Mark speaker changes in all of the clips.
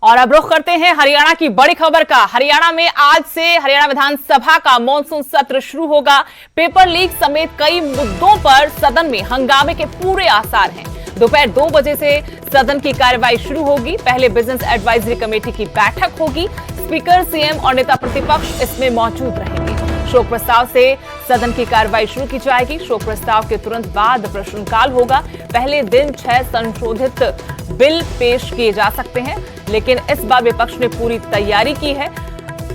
Speaker 1: और अब रुख करते हैं हरियाणा की बड़ी खबर का। हरियाणा में आज से हरियाणा विधानसभा का मॉनसून सत्र शुरू होगा। पेपर लीक समेत कई मुद्दों पर सदन में हंगामे के पूरे आसार हैं। दोपहर 2 बजे से सदन की कार्यवाही शुरू होगी। पहले बिजनेस एडवाइजरी कमेटी की बैठक होगी। स्पीकर, सीएम और नेता प्रतिपक्ष इसमें मौजूद रहेंगे। शोक प्रस्ताव से सदन की कार्यवाही शुरू की जाएगी। शोक प्रस्ताव के तुरंत बाद प्रश्नकाल होगा। पहले दिन 6 संशोधित बिल पेश किए जा सकते हैं, लेकिन इस बार विपक्ष ने पूरी तैयारी की है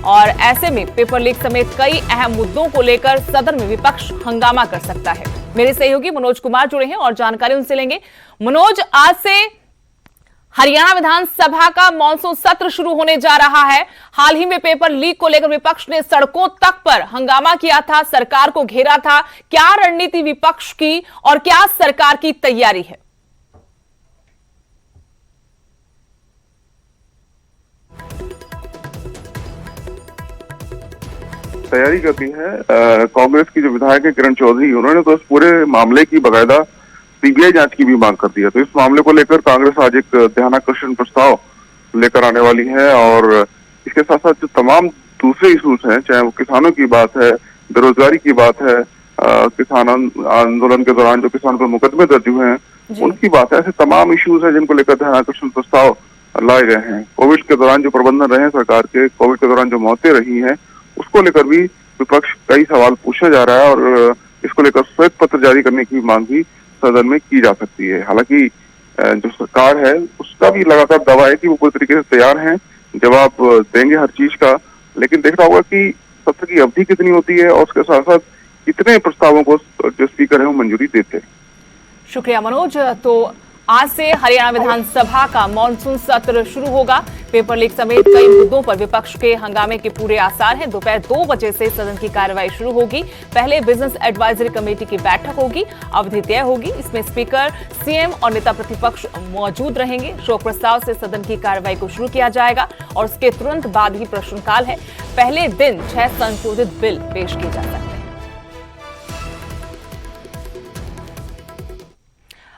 Speaker 1: और ऐसे में पेपर लीक समेत कई अहम मुद्दों को लेकर सदन में विपक्ष हंगामा कर सकता है। मेरे सहयोगी मनोज कुमार जुड़े हैं और जानकारी उनसे लेंगे। मनोज, आज से हरियाणा विधानसभा का मॉनसून सत्र शुरू होने जा रहा है। हाल ही में पेपर लीक को लेकर विपक्ष ने सड़कों तक पर हंगामा किया था, सरकार को घेरा था। क्या रणनीति विपक्ष की और क्या सरकार की तैयारी है?
Speaker 2: तैयारी करती है कांग्रेस की जो विधायक है किरण चौधरी, उन्होंने तो इस पूरे मामले की बाकायदा सीबीआई जांच की भी मांग कर दी है। तो इस मामले को लेकर कांग्रेस आज एक ध्यानाकर्षण प्रस्ताव लेकर आने वाली है और इसके साथ साथ जो तमाम दूसरे इशूज हैं, चाहे वो किसानों की बात है, बेरोजगारी की बात है, किसान आंदोलन के दौरान जो किसानों पर मुकदमे दर्ज हुए हैं उनकी बात है, ऐसे तमाम इशूज है जिनको लेकर ध्यानाकर्षण प्रस्ताव लाए गए हैं। कोविड के दौरान जो प्रबंधन रहे हैं सरकार के, कोविड के दौरान जो मौतें रही हैं, उसको लेकर भी विपक्ष कई सवाल पूछा जा रहा है और इसको लेकर श्वेत पत्र जारी करने की मांग भी सदन में की जा सकती है। हालांकि जो सरकार है उसका भी लगातार दावा है कि वो पूरी तरीके से तैयार हैं, जवाब देंगे हर चीज का, लेकिन देखना होगा कि सत्र की अवधि कितनी होती है और उसके साथ साथ कितने प्रस्तावों को जो स्पीकर है वो मंजूरी देते हैं।
Speaker 1: शुक्रिया मनोज। तो आज से हरियाणा विधानसभा का मॉनसून सत्र शुरू होगा। पेपर लीक समेत कई मुद्दों पर विपक्ष के हंगामे के पूरे आसार हैं। दोपहर 2 बजे से सदन की कार्यवाही शुरू होगी। पहले बिजनेस एडवाइजरी कमेटी की बैठक होगी, अवधि तय होगी। इसमें स्पीकर, सीएम और नेता प्रतिपक्ष मौजूद रहेंगे। शोक प्रस्ताव से सदन की कार्यवाही को शुरू किया जाएगा और उसके तुरंत बाद ही प्रश्नकाल है। पहले दिन 6 संशोधित बिल पेश किए जा सकते हैं।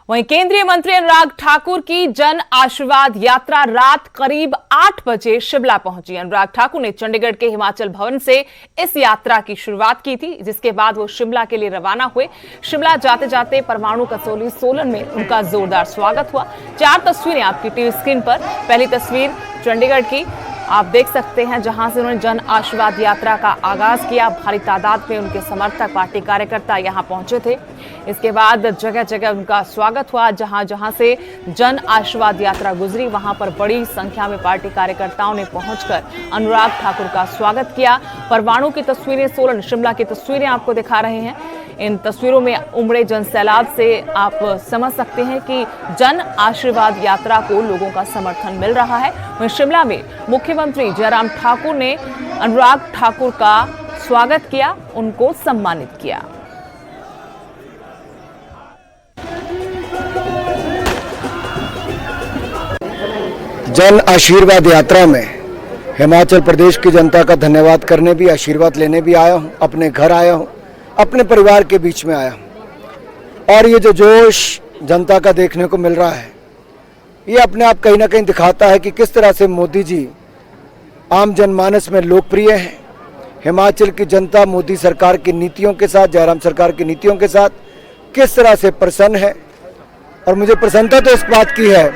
Speaker 1: वहीं केंद्रीय मंत्री अनुराग ठाकुर की जन आशीर्वाद यात्रा रात करीब 8 बजे शिमला पहुंची। अनुराग ठाकुर ने चंडीगढ़ के हिमाचल भवन से इस यात्रा की शुरुआत की थी, जिसके बाद वो शिमला के लिए रवाना हुए। शिमला जाते जाते परमाणु कसौली सोलन में उनका जोरदार स्वागत हुआ। 4 तस्वीरें आपकी टीवी स्क्रीन पर। पहली तस्वीर चंडीगढ़ की आप देख सकते हैं, जहां से उन्होंने जन आशीर्वाद यात्रा का आगाज किया। भारी तादाद में उनके समर्थक, पार्टी कार्यकर्ता यहां पहुंचे थे। इसके बाद जगह जगह उनका स्वागत हुआ। जहां जहां से जन आशीर्वाद यात्रा गुजरी, वहां पर बड़ी संख्या में पार्टी कार्यकर्ताओं ने पहुंचकर अनुराग ठाकुर का स्वागत किया। परमाणु की तस्वीरें, सोलन शिमला की तस्वीरें आपको दिखा रहे हैं। इन तस्वीरों में उमड़े जन सैलाब से आप समझ सकते हैं कि जन आशीर्वाद यात्रा को लोगों का समर्थन मिल रहा है। वहीं शिमला में मुख्यमंत्री जयराम ठाकुर ने अनुराग ठाकुर का स्वागत किया, उनको सम्मानित किया।
Speaker 3: जन आशीर्वाद यात्रा में हिमाचल प्रदेश की जनता का धन्यवाद करने भी, आशीर्वाद लेने भी आया हूं। अपने घर आया हूं, अपने परिवार के बीच में आया हूं और ये जो जोश जनता का देखने को मिल रहा है, ये अपने आप कहीं ना कहीं दिखाता है कि किस तरह से मोदी जी आम जनमानस में लोकप्रिय हैं। हिमाचल की जनता मोदी सरकार की नीतियों के साथ, जयराम सरकार की नीतियों के साथ किस तरह से प्रसन्न है। और मुझे प्रसन्नता तो इस बात की है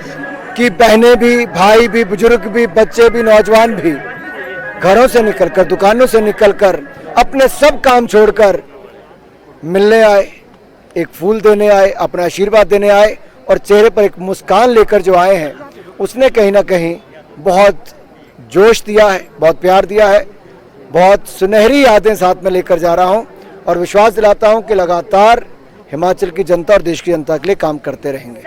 Speaker 3: कि बहनें भी, भाई भी, बुजुर्ग भी, बच्चे भी, नौजवान भी घरों से निकलकर, दुकानों से निकलकर, अपने सब काम छोड़कर मिलने आए, एक फूल देने आए, अपना आशीर्वाद देने आए और चेहरे पर एक मुस्कान लेकर जो आए हैं, उसने कहीं ना कहीं बहुत जोश दिया है, बहुत प्यार दिया है। बहुत सुनहरी यादें साथ में लेकर जा रहा हूं और विश्वास दिलाता हूं कि लगातार हिमाचल की जनता और देश की जनता के लिए काम करते रहेंगे।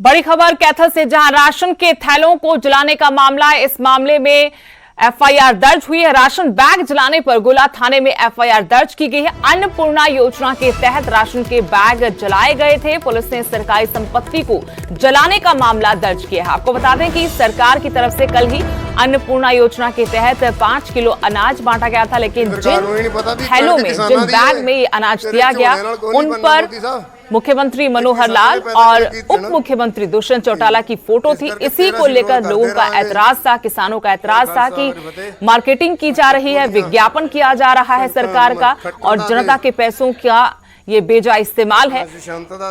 Speaker 1: बड़ी खबर कैथल से, जहां राशन के थैलों को जलाने का मामला है। इस मामले में एफआईआर दर्ज हुई है। राशन बैग जलाने पर गोला थाने में एफआईआर दर्ज की गई है। अन्नपूर्णा योजना के तहत राशन के बैग जलाए गए थे। पुलिस ने सरकारी संपत्ति को जलाने का मामला दर्ज किया है। आपको बता दें कि सरकार की तरफ से कल ही अन्नपूर्णा योजना के तहत 5 किलो अनाज बांटा गया था, लेकिन जिन थैलों में, जिन बैग में ये अनाज दिया गया, उन पर मुख्यमंत्री मनोहर लाल और उप मुख्यमंत्री दुष्यंत चौटाला की फोटो थी। इसी को लेकर लोगों का ऐतराज था, किसानों का ऐतराज था कि मार्केटिंग की जा रही है, विज्ञापन किया जा रहा है सरकार का और जनता के पैसों का ये बेजा इस्तेमाल है।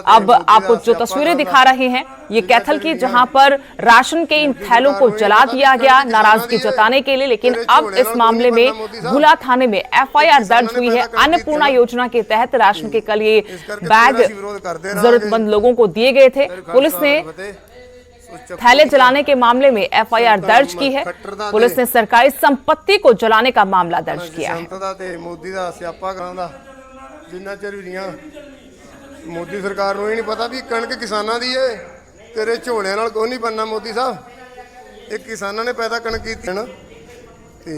Speaker 1: अब आपको जो तस्वीरें दिखा रहे हैं ये कैथल की, जहां पर राशन के इन थैलों को जला दिया गया नाराजगी जताने के लिए। लेकिन अब इस मामले में भूला थाने में एफआईआर दर्ज हुई है। अन्नपूर्णा योजना के तहत राशन के कल ये बैग जरूरतमंद लोगों को दिए गए थे। पुलिस ने थैले जलाने के मामले में एफआईआर दर्ज की है। पुलिस ने सरकारी संपत्ति को जलाने का मामला दर्ज किया है।
Speaker 4: जिन्ना चਿਰ मोदी सरकार ਨੂੰ ਇਹ ਨਹੀਂ ਪਤਾ ਵੀ ਕਣਕ ਕਿਸਾਨਾਂ ਦੀ ਹੈ, ਤੇਰੇ ਝੋਲਿਆਂ ਨਾਲ ਕੋਈ ਨਹੀਂ ਬਣਨਾ मोदी साहब। ਇਹ ਕਿਸਾਨਾਂ ਨੇ ਪੈਦਾ ਕਣਕ ਕੀਤੀ ਨਾ ਤੇ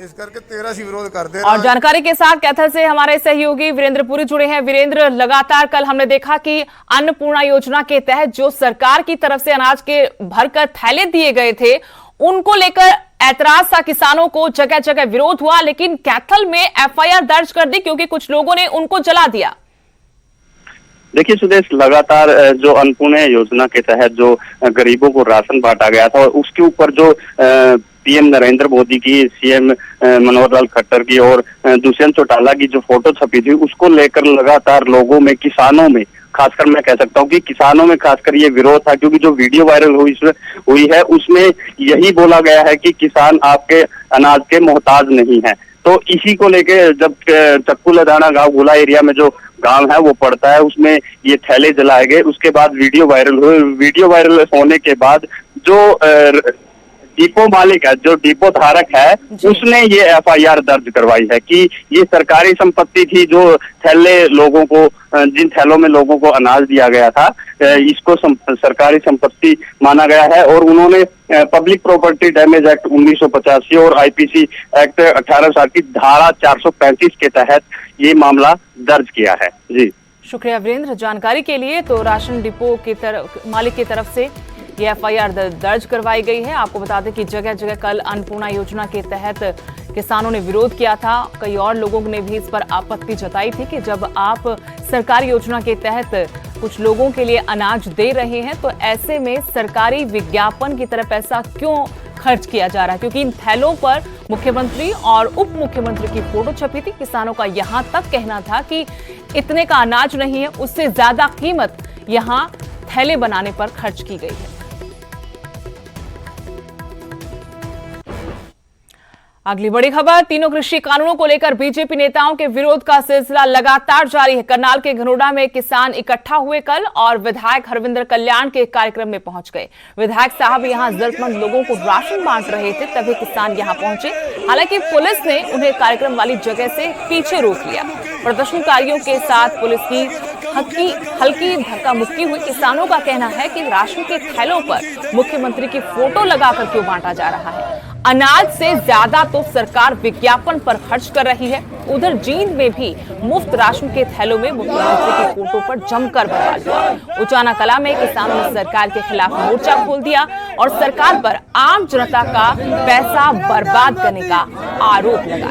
Speaker 4: इस करके तेरा सी विरोध कर दे।
Speaker 1: और जानकारी के साथ कैथल से हमारे सहयोगी वीरेंद्र पुरी जुड़े हैं। वीरेंद्र, लगातार कल हमने देखा कि अन्नपूर्णा योजना के तहत जो सरकार की तरफ से अनाज के भरकर थैले दिए गए थे उनको लेकर ऐतराज था किसानों को, जगह जगह विरोध हुआ, लेकिन कैथल में एफआईआर दर्ज कर दी क्योंकि कुछ लोगों ने उनको जला दिया।
Speaker 5: देखिए सुदेश, लगातार जो अन्नपूर्णा योजना के तहत जो गरीबों को राशन बांटा गया था और उसके ऊपर जो पीएम नरेंद्र मोदी की, सीएम मनोहर लाल खट्टर की और दुष्यंत चौटाला की जो फोटो छपी थी उसको लेकर लगातार लोगों में, किसानों में, खासकर मैं कह सकता हूं कि किसानों में खासकर ये विरोध था। क्योंकि जो वीडियो वायरल हुई है उसमें यही बोला गया है कि किसान आपके अनाज के मोहताज नहीं है। तो इसी को लेके जब चक्कू लदाना गांव गुला एरिया में जो गांव है वो पड़ता है, उसमें ये थैले जलाए गए। उसके बाद वीडियो वायरल हुए। वीडियो वायरल होने के बाद जो डिपो मालिक है, जो डिपो धारक है, उसने ये एफआईआर दर्ज करवाई है कि ये सरकारी संपत्ति थी। जो थैले लोगों को, जिन थैलों में लोगों को अनाज दिया गया था, इसको सरकारी संपत्ति माना गया है और उन्होंने पब्लिक प्रॉपर्टी डैमेज एक्ट 1985 और आईपीसी एक्ट 1860 की धारा 435 के तहत ये मामला दर्ज किया है। जी
Speaker 1: शुक्रिया वीरेंद्र जानकारी के लिए। तो राशन डिपो की तरफ, मालिक की तरफ से ये एफआईआर दर्ज करवाई गई है। आपको बता दें कि जगह जगह कल अन्नपूर्णा योजना के तहत किसानों ने विरोध किया था। कई और लोगों ने भी इस पर आपत्ति जताई थी कि जब आप सरकारी योजना के तहत कुछ लोगों के लिए अनाज दे रहे हैं तो ऐसे में सरकारी विज्ञापन की तरफ पैसा क्यों खर्च किया जा रहा है, क्योंकि इन थैलों पर मुख्यमंत्री और उप मुख्यमंत्री की फोटो छपी थी। किसानों का यहां तक कहना था कि इतने का अनाज नहीं है, उससे ज्यादा कीमत यहां थैले बनाने पर खर्च की गई है। अगली बड़ी खबर, तीनों कृषि कानूनों को लेकर बीजेपी नेताओं के विरोध का सिलसिला लगातार जारी है। करनाल के घनोडा में किसान इकट्ठा हुए कल और विधायक हरविंदर कल्याण के कार्यक्रम में पहुंच गए। विधायक साहब यहां जरूरतमंद लोगों को राशन बांट रहे थे, तभी किसान यहां पहुंचे। हालांकि पुलिस ने उन्हें कार्यक्रम वाली जगह से पीछे रोक लिया। प्रदर्शनकारियों के साथ पुलिस की हल्की धक्का मुक्की हुई। किसानों का कहना है कि राशन के थैलों पर मुख्यमंत्री की फोटो लगाकर क्यों बांटा जा रहा है। अनाज से ज्यादा तो सरकार विज्ञापन पर खर्च कर रही है। उधर जींद में भी मुफ्त राशन के थैलों में मुख्यमंत्री की फोटो पर जमकर बवाल हुआ। उचाना कला में किसानों ने सरकार के खिलाफ मोर्चा खोल दिया और सरकार पर आम जनता का पैसा बर्बाद करने का आरोप लगाया।